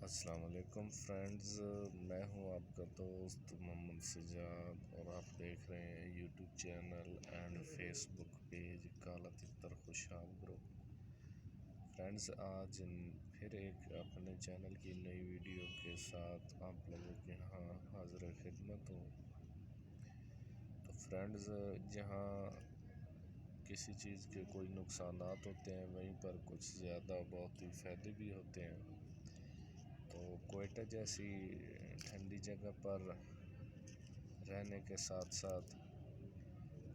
السلام علیکم فرینڈز، میں ہوں آپ کا دوست محمد سجاد اور آپ دیکھ رہے ہیں YouTube channel and Facebook page کالا تتر خوشحال گروپ۔ فرینڈز، آج پھر ایک اپنے چینل کی نئی ویڈیو کے ساتھ آپ لوگوں کے ہاں حاضر خدمت ہوں۔ تو فرینڈز، جہاں کسی چیز کے کوئی نقصانات ہوتے ہیں وہیں پر کچھ زیادہ بہت ہی فائدے بھی ہوتے ہیں۔ تو کوئٹہ جیسی ٹھنڈی جگہ پر رہنے کے ساتھ ساتھ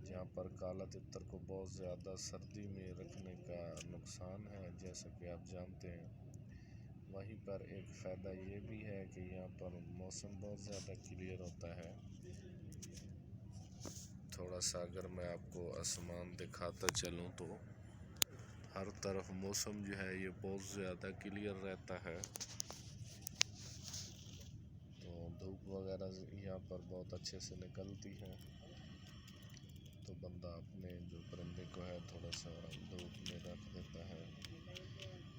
جہاں پر کالا تتر کو بہت زیادہ سردی میں رکھنے کا نقصان ہے جیسا کہ آپ جانتے ہیں، وہیں پر ایک فائدہ یہ بھی ہے کہ یہاں پر موسم بہت زیادہ کلیئر ہوتا ہے۔ تھوڑا سا اگر میں آپ کو آسمان دکھاتا چلوں تو ہر طرف موسم جو ہے یہ بہت زیادہ کلیئر رہتا ہے، تو دھوپ وغیرہ یہاں پر بہت اچھے سے نکلتی ہے، تو بندہ اپنے جو پرندے کو ہے تھوڑا سا دھوپ میں رکھ دیتا ہے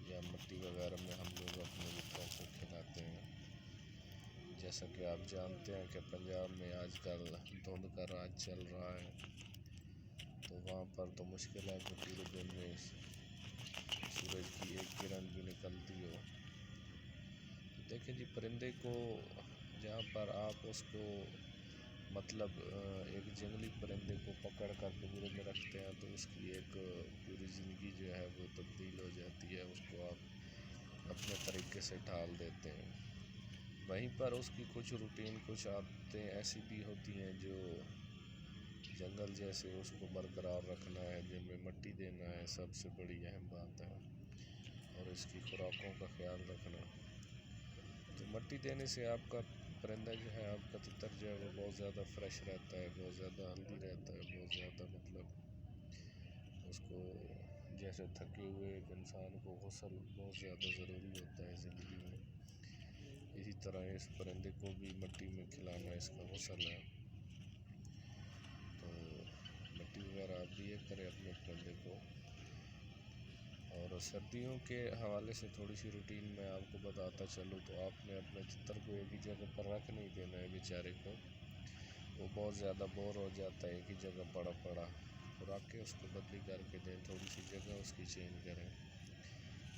یا مٹی وغیرہ میں ہم لوگ اپنے بچوں کو کھلاتے ہیں۔ جیسا کہ آپ جانتے ہیں کہ پنجاب میں آج کل دھند کا راج چل رہا ہے، تو وہاں پر تو مشکل ہے کہ پورے دن میں سورج کی ایک کرن بھی نکلتی ہو۔ دیکھیں جی، پرندے کو جہاں پر آپ اس کو ایک جنگلی پرندے کو پکڑ کر پنجرے میں رکھتے ہیں تو اس کی ایک پوری زندگی جو ہے وہ تبدیل ہو جاتی ہے، اس کو آپ اپنے طریقے سے ڈھال دیتے ہیں۔ وہیں پر اس کی کچھ روٹین، کچھ عادتیں ایسی بھی ہوتی ہیں جو جنگل جیسے اس کو برقرار رکھنا ہے، جن میں مٹی دینا ہے سب سے بڑی اہم بات ہے، اور اس کی خوراکوں کا خیال رکھنا۔ تو مٹی دینے سے آپ کا پرندہ جو ہے، آپ کا تتر جو ہے وہ بہت زیادہ فریش رہتا ہے، بہت زیادہ ہیلدی رہتا ہے، بہت زیادہ اس کو جیسے تھکے ہوئے ایک انسان کو غسل بہت زیادہ ضروری ہوتا ہے زندگی میں، اسی طرح اس پرندے کو بھی مٹی میں کھلانا اس کا غسل ہے۔ تو مٹی وغیرہ آپ دیا کریں اپنے پرندے کو۔ اور سردیوں کے حوالے سے تھوڑی سی روٹین میں آپ کو بتاتا چلوں تو آپ نے اپنے تتر کو ایک ہی جگہ پر رکھ نہیں دینا ہے بیچارے کو، وہ بہت زیادہ بور ہو جاتا ہے ایک ہی جگہ پڑا۔ خوراکیں اس کو بدلی کر کے دیں، تھوڑی سی جگہ اس کی چینج کریں،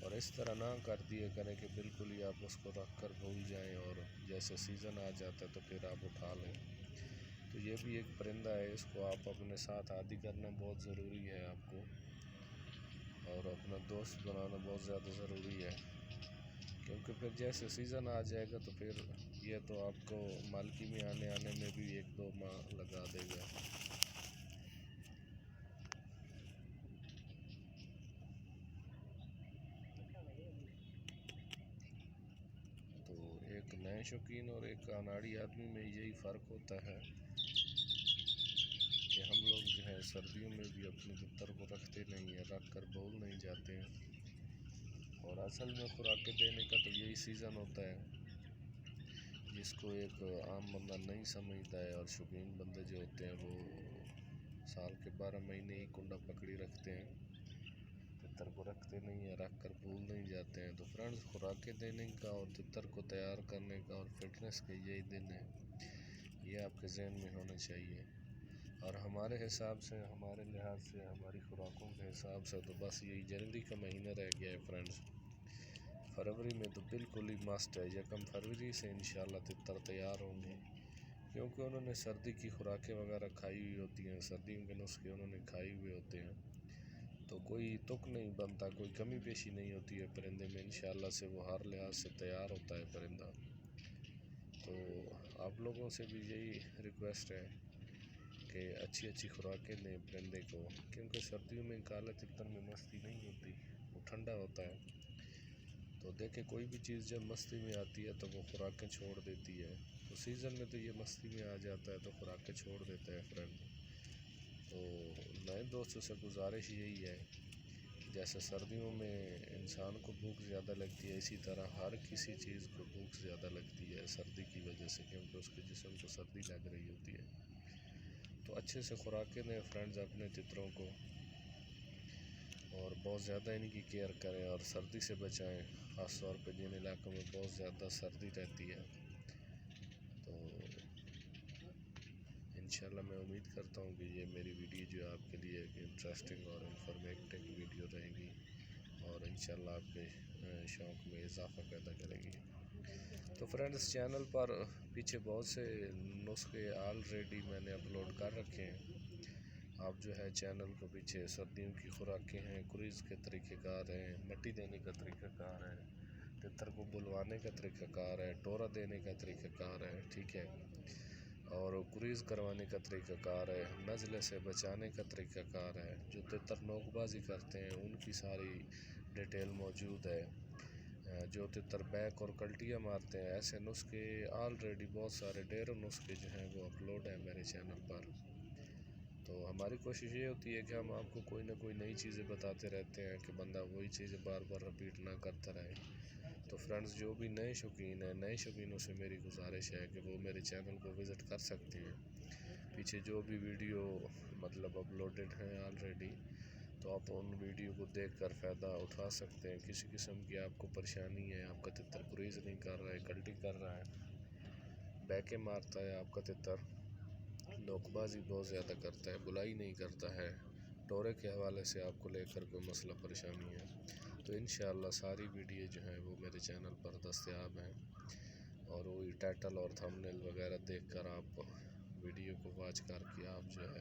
اور اس طرح نہ کر دیا کریں کہ بالکل ہی آپ اس کو رکھ کر بھول جائیں اور جیسے سیزن آ جاتا ہے تو پھر آپ اٹھا لیں۔ تو یہ بھی ایک پرندہ ہے، اس کو آپ اپنے ساتھ عادی کرنا بہت ضروری ہے آپ کو، اور اپنا دوست بنانا بہت زیادہ ضروری ہے، کیونکہ پھر جیسے سیزن آ جائے گا تو پھر یہ تو آپ کو مالکی میں آنے میں بھی 1-2 ماہ لگا دے گا۔ تو ایک نئے شوقین اور ایک اناڑی آدمی میں یہی فرق ہوتا ہے کہ ہم لوگ جو ہے سردیوں میں بھی اپنے تتر کو رکھتے نہیں ہیں، رکھ کر بھول نہیں جاتے ہیں، اور اصل میں خوراکیں دینے کا تو یہی سیزن ہوتا ہے جس کو ایک عام بندہ نہیں سمجھتا ہے، اور شوقین بندے جو ہوتے ہیں وہ سال کے 12 مہینے ہی کنڈا پکڑی رکھتے ہیں، تتر کو رکھتے نہیں ہیں، رکھ کر بھول نہیں جاتے ہیں۔ تو فرینڈز، خوراکیں دینے کا اور تتر کو تیار کرنے کا اور فٹنس کے یہی دن ہے، یہ آپ کے ذہن میں ہونا چاہیے۔ اور ہمارے حساب سے، ہمارے لحاظ سے، ہماری خوراکوں کے حساب سے تو بس یہی جنوری کا مہینہ رہ گیا ہے فرینڈز۔ فروری میں تو بالکل ہی مسٹ ہے، 1 فروری سے انشاءاللہ تتر تیار ہوں گے، کیونکہ انہوں نے سردی کی خوراکیں وغیرہ کھائی ہوئی ہوتی ہیں، سردیوں کے نسخے انہوں نے کھائے ہوئے ہوتے ہیں، تو کوئی تک نہیں بنتا، کوئی کمی بیشی نہیں ہوتی ہے پرندے میں، انشاءاللہ سے وہ ہر لحاظ سے تیار ہوتا ہے پرندہ۔ تو آپ لوگوں سے بھی یہی ریکویسٹ ہے کہ اچھی خوراکیں دیں پرندے کو، کیونکہ سردیوں میں کالے تتر میں مستی نہیں ہوتی، وہ ٹھنڈا ہوتا ہے۔ تو دیکھیں، کوئی بھی چیز جب مستی میں آتی ہے تو وہ خوراکیں چھوڑ دیتی ہے، تو سیزن میں تو یہ مستی میں آ جاتا ہے تو خوراکیں چھوڑ دیتا ہے فرینڈ۔ تو نئے دوستوں سے گزارش یہی ہے، جیسے سردیوں میں انسان کو بھوک زیادہ لگتی ہے، اسی طرح ہر کسی چیز کو بھوک زیادہ لگتی ہے سردی کی وجہ سے، کیونکہ اس کے جسم کو سردی لگ رہی ہوتی ہے۔ تو اچھے سے خوراکیں دیں فرینڈز اپنے تتروں کو، اور بہت زیادہ ان کی کیئر کریں اور سردی سے بچائیں، خاص طور پہ جن علاقوں میں بہت زیادہ سردی رہتی ہے۔ تو انشاءاللہ میں امید کرتا ہوں کہ یہ میری ویڈیو جو ہے آپ کے لیے ایک انٹرسٹنگ اور انفارمیٹیو ویڈیو رہے گی، اور انشاءاللہ آپ کے شوق میں اضافہ پیدا کرے گی۔ تو فرینڈز، چینل پر پیچھے بہت سے نسخے آلریڈی میں نے اپلوڈ کر رکھے ہیں۔ آپ جو ہے چینل کو پیچھے سردیوں کی خوراکیں ہیں، کریز کے طریقہ کار ہیں، مٹی دینے کا طریقہ کار ہے، تتر کو بلوانے کا طریقہ کار ہے، ٹورا دینے کا طریقہ کار ہے، ٹھیک ہے، اور کریز کروانے کا طریقہ کار ہے، نزلے سے بچانے کا طریقہ کار ہے، جو تتر نوک بازی کرتے ہیں ان کی ساری ڈیٹیل موجود ہے، جو تتر بیک اور کلٹیاں مارتے ہیں، ایسے نسخے آلریڈی بہت سارے ڈیروں نسخے جو ہیں وہ اپلوڈ ہیں میرے چینل پر۔ تو ہماری کوشش یہ ہوتی ہے کہ ہم آپ کو کوئی نہ کوئی نئی چیزیں بتاتے رہتے ہیں کہ بندہ وہی چیزیں بار بار رپیٹ نہ کرتا رہے۔ تو فرینڈز، جو بھی نئے شوقین ہیں، نئے شوقینوں سے میری گزارش ہے کہ وہ میرے چینل کو وزٹ کر سکتے ہیں۔ پیچھے جو بھی ویڈیو اپلوڈڈ ہیں آلریڈی، تو آپ ان ویڈیو کو دیکھ کر فائدہ اٹھا سکتے ہیں۔ کسی قسم کی آپ کو پریشانی ہے، آپ کا تتر کریز نہیں کر رہا ہے، کلٹی کر رہا ہے، بیکیں مارتا ہے آپ کا تتر، نوک بازی بہت زیادہ کرتا ہے، بلائی نہیں کرتا ہے، ٹورے کے حوالے سے آپ کو لے کر کوئی مسئلہ پریشانی ہے، تو انشاءاللہ ساری ویڈیو جو ہیں وہ میرے چینل پر دستیاب ہیں، اور وہی ٹائٹل اور تھمبنیل وغیرہ دیکھ کر آپ ویڈیو کو واچ کر کے آپ جو ہے